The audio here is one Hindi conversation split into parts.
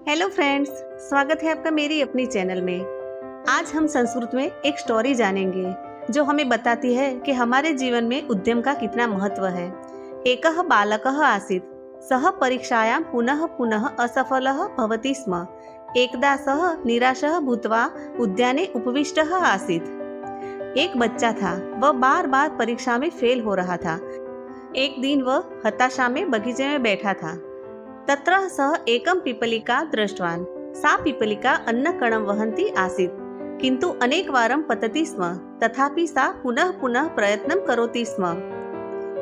हेलो फ्रेंड्स, स्वागत है आपका मेरी अपनी चैनल में। आज हम संस्कृत में एक स्टोरी जानेंगे जो हमें बताती है कि हमारे जीवन में उद्यम का कितना महत्व है। एकः बालकः आसीत्, सः परीक्षायां पुनः पुनः असफलः भवति स्म। एकदा सः निराशः भूत्वा उद्याने उपविष्टः आसीत्। एक बच्चा था, वह बार बार परीक्षा में फेल हो रहा था। एक दिन वह हताशा में बगीचे में बैठा था। तत्र सः एकं पिपलिका दृष्टवान्। सा पिपलिका अन्नकणं वहन्ती आसीत्, किन्तु अनेकवारं पतति स्म। तथापि सा पुनः पुनः प्रयत्नं करोति स्म।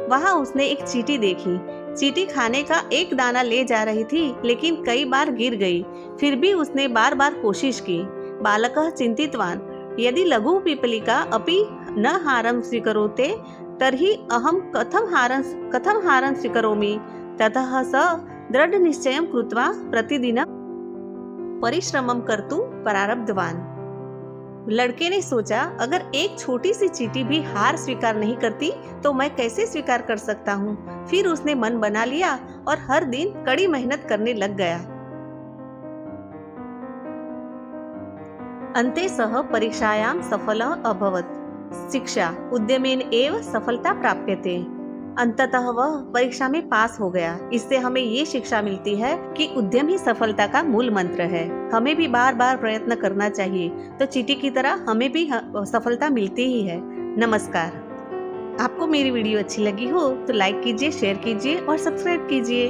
वहाँ उसने एक चींटी देखी। चींटी खाने का एक दाना ले जा रही थी, लेकिन कई बार गिर गई। फिर भी उसने बार बार कोशिश की। बालकः चिन्तितवान्, यदि लघु पिपलिका अपि न हारं स्वीकरोति तर्हि अहं कथं हारं स्वीकरोमि। ततः सः दृढ़ निश्चयं कृत्वा प्रतिदिनं परिश्रमं कर्तुं प्रारब्धवान्। लड़के ने सोचा, अगर एक छोटी सी चींटी भी हार स्वीकार नहीं करती तो मैं कैसे स्वीकार कर सकता हूँ। फिर उसने मन बना लिया और हर दिन कड़ी मेहनत करने लग गया। अन्ते सः परीक्षायां सफलः अभवत्। शिक्षा उद्यमेन एव सफलता प्राप्यते। अंततः वह परीक्षा में पास हो गया। इससे हमें ये शिक्षा मिलती है कि उद्यम ही सफलता का मूल मंत्र है। हमें भी बार बार प्रयत्न करना चाहिए, तो चींटी की तरह हमें भी सफलता मिलती ही है। नमस्कार। आपको मेरी वीडियो अच्छी लगी हो तो लाइक कीजिए, शेयर कीजिए और सब्सक्राइब कीजिए।